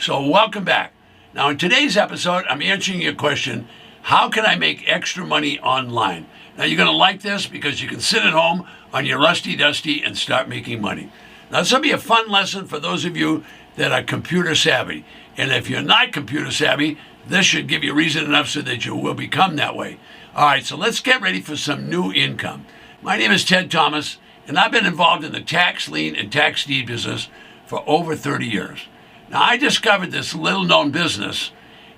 So welcome back. Now in today's episode, I'm answering your question, how can I make extra money online? Now you're going to like this because you can sit at home on your rusty dusty and start making money. Now this will be a fun lesson for those of you that are computer savvy. And if you're not computer savvy, this should give you reason enough so that you will become that way. All right, so let's get ready for some new income. My name is Ted Thomas, and I've been involved in the tax lien and tax deed business for over 30 years. Now, I discovered this little-known business,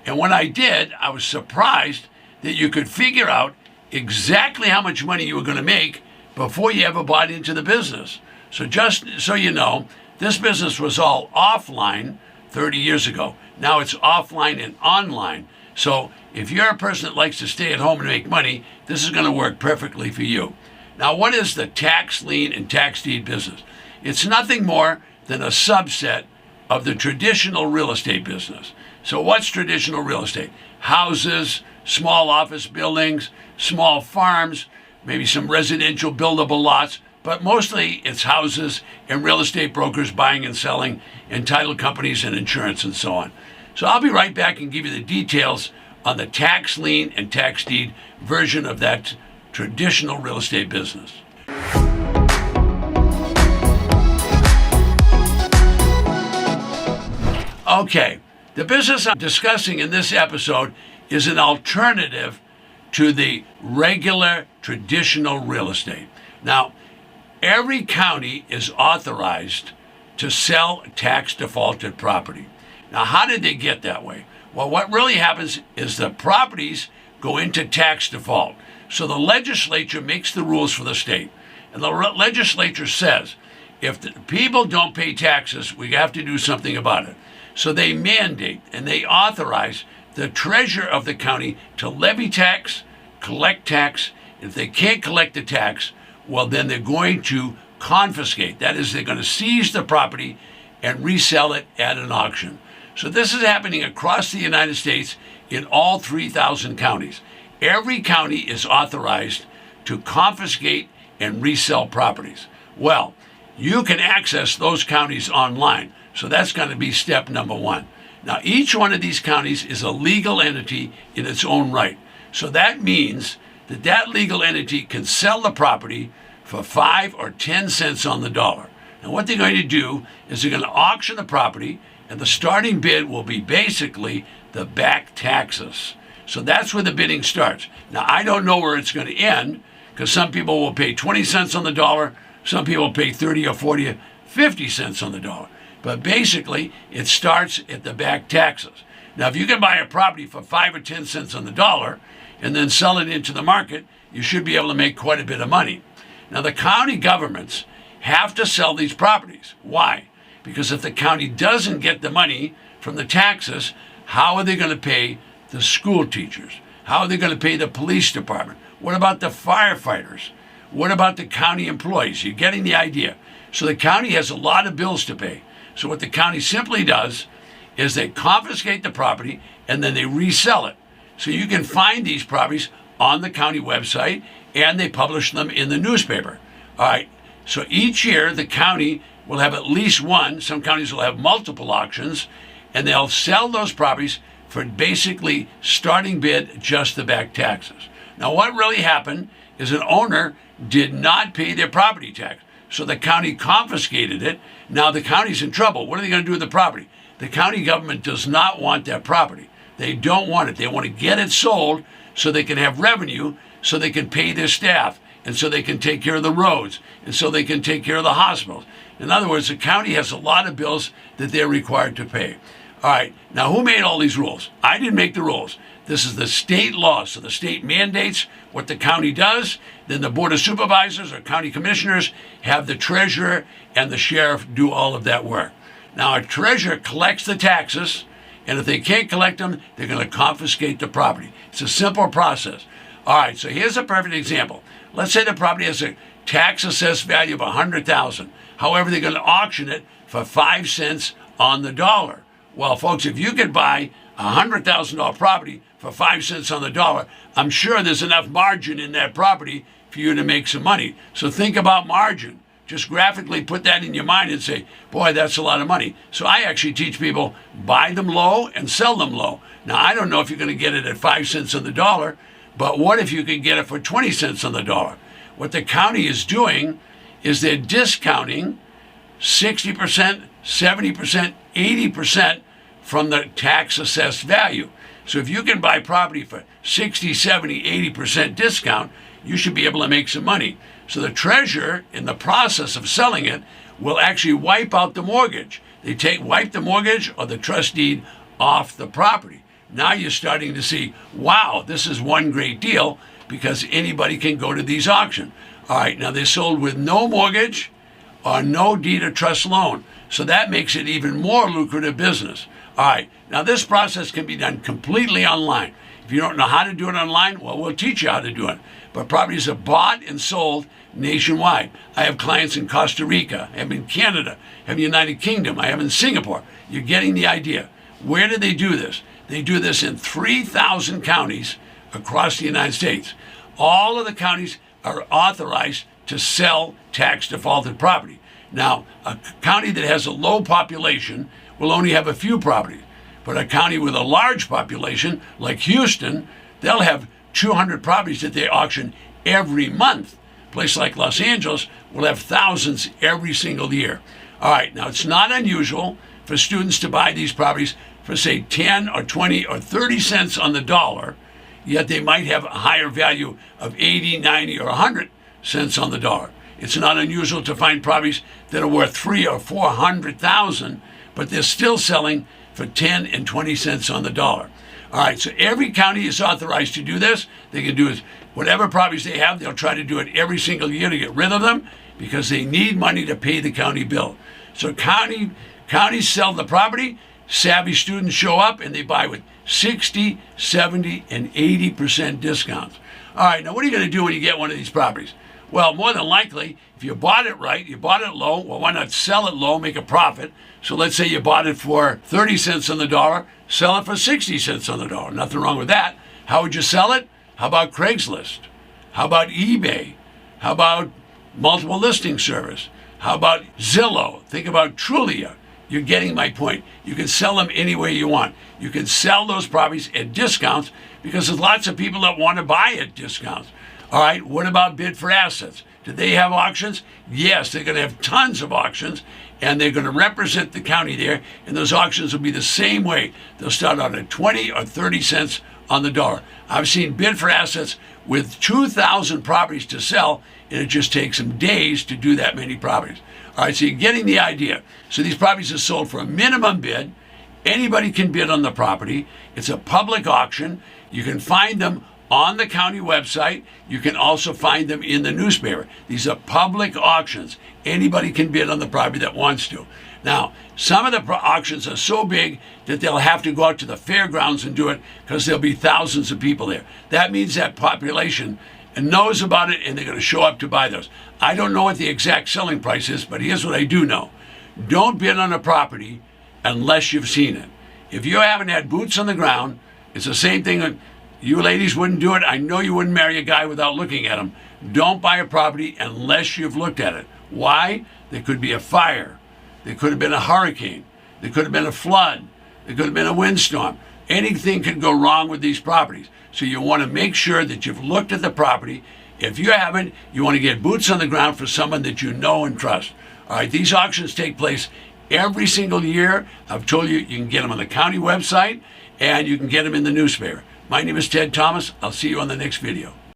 and when I did, I was surprised that you could figure out exactly how much money you were going to make before you ever bought into the business. So just so you know, this business was all offline 30 years ago. Now it's offline and online. So if you're a person that likes to stay at home and make money, this is going to work perfectly for you. Now, what is the tax lien and tax deed business? It's nothing more than a subset of the traditional real estate business. So what's traditional real estate? Houses, small office buildings, small farms, maybe some residential buildable lots, but mostly it's houses and real estate brokers buying and selling, and title companies and insurance and so on. So I'll be right back and give you the details on the tax lien and tax deed version of that traditional real estate business. Okay, the business I'm discussing in this episode is an alternative to the regular traditional real estate. Now, every county is authorized to sell tax defaulted property. Now, how did they get that way? Well, what really happens is the properties go into tax default. So the legislature makes the rules for the state. And the legislature says, if the people don't pay taxes, we have to do something about it. So they mandate and they authorize the treasurer of the county to levy tax, collect tax. If they can't collect the tax, well, then they're going to confiscate. That is, they're going to seize the property and resell it at an auction. So this is happening across the United States in all 3,000 counties. Every county is authorized to confiscate and resell properties. Well, you can access those counties online. So that's going to be step number one. Now, each one of these counties is a legal entity in its own right. So that means that that legal entity can sell the property for 5 or 10 cents on the dollar. And what they're going to do is they're going to auction the property, and the starting bid will be basically the back taxes. So that's where the bidding starts. Now, I don't know where it's going to end, because some people will pay 20 cents on the dollar, some people will pay 30 or 40 or 50 cents on the dollar. But basically, it starts at the back taxes. Now, if you can buy a property for 5 or 10 cents on the dollar and then sell it into the market, you should be able to make quite a bit of money. Now, the county governments have to sell these properties. Why? Because if the county doesn't get the money from the taxes, how are they going to pay the school teachers? How are they going to pay the police department? What about the firefighters? What about the county employees? You're getting the idea. So the county has a lot of bills to pay. So what the county simply does is they confiscate the property and then they resell it. So you can find these properties on the county website, and they publish them in the newspaper. All right, so each year the county will have at least one, some counties will have multiple auctions, and they'll sell those properties for basically starting bid, just the back taxes. Now, what really happened is an owner did not pay their property tax. So the county confiscated it. Now the county's in trouble. What are they going to do with the property? The county government does not want that property. They don't want it. They want to get it sold so they can have revenue, so they can pay their staff, and so they can take care of the roads, and so they can take care of the hospitals. In other words, the county has a lot of bills that they're required to pay. All right, now who made all these rules? I didn't make the rules. This is the state law. So the state mandates what the county does. Then the Board of Supervisors or county commissioners have the treasurer and the sheriff do all of that work. Now, a treasurer collects the taxes, and if they can't collect them, they're going to confiscate the property. It's a simple process. All right, so here's a perfect example. Let's say the property has a tax assessed value of $100,000. However, they're going to auction it for 5 cents on the dollar. Well, folks, if you could buy a $100,000 property for 5 cents on the dollar, I'm sure there's enough margin in that property for you to make some money. So think about margin. just graphically put that in your mind and say, boy, that's a lot of money. So I actually teach people, buy them low and sell them low. Now, I don't know if you're going to get it at 5 cents on the dollar, but what if you could get it for 20 cents on the dollar? What the county is doing is they're discounting 60%, 70%, 80% from the tax assessed value. So if you can buy property for 60, 70, 80% discount, you should be able to make some money. So the treasurer, in the process of selling it, will actually wipe out the mortgage. They wipe the mortgage or the trust deed off the property. Now you're starting to see, wow, this is one great deal because anybody can go to these auctions. All right, now they're sold with no mortgage or no deed of trust loan. So that makes it even more lucrative business. All right, now this process can be done completely online. If you don't know how to do it online, well, we'll teach you how to do it. But properties are bought and sold nationwide. I have clients in Costa Rica, I have in Canada, I have in the United Kingdom, I have in Singapore. You're getting the idea. Where do they do this? They do this in 3,000 counties across the United States. All of the counties are authorized to sell tax defaulted property. Now, a county that has a low population will only have a few properties. But a county with a large population, like Houston, they'll have 200 properties that they auction every month. A place like Los Angeles will have thousands every single year. All right, now it's not unusual for students to buy these properties for, say, 10 or 20 or 30 cents on the dollar, yet they might have a higher value of 80, 90, or 100 cents on the dollar. It's not unusual to find properties that are worth 300,000 or 400,000, but they're still selling for 10 and 20 cents on the dollar. All right, so every county is authorized to do this. They can do it, whatever properties they have, they'll try to do it every single year to get rid of them because they need money to pay the county bill. So counties sell the property, savvy students show up and they buy with 60, 70, and 80% discounts. All right, now what are you going to do when you get one of these properties? Well, more than likely, if you bought it right, you bought it low, well, why not sell it low, make a profit? So let's say you bought it for 30 cents on the dollar, sell it for 60 cents on the dollar. Nothing wrong with that. How would you sell it? How about Craigslist? How about eBay? How about multiple listing service? How about Zillow? Think about Trulia. You're getting my point. You can sell them any way you want. You can sell those properties at discounts because there's lots of people that want to buy at discounts. All right, what about bid for assets? Do they have auctions? Yes, they're going to have tons of auctions, and they're going to represent the county there, and those auctions will be the same way. They'll start out at 20 or 30 cents on the dollar. I've seen bid for assets with 2,000 properties to sell, and it just takes them days to do that many properties. All right, so you're getting the idea. So these properties are sold for a minimum bid. Anybody can bid on the property. It's a public auction. You can find them on the county website. You can also find them in the newspaper. These are public auctions. Anybody can bid on the property that wants to. Now, some of the auctions are so big that they'll have to go out to the fairgrounds and do it because there'll be thousands of people there. That means that population knows about it and they're going to show up to buy those. I don't know what the exact selling price is, but here's what I do know. Don't bid on a property unless you've seen it. If you haven't had boots on the ground, it's the same thing. You ladies wouldn't do it. I know you wouldn't marry a guy without looking at him. Don't buy a property unless you've looked at it. Why? There could be a fire. There could have been a hurricane. There could have been a flood. There could have been a windstorm. Anything could go wrong with these properties. So you want to make sure that you've looked at the property. If you haven't, you want to get boots on the ground for someone that you know and trust. All right, these auctions take place every single year. I've told you, you can get them on the county website and you can get them in the newspaper. My name is Ted Thomas. I'll see you on the next video.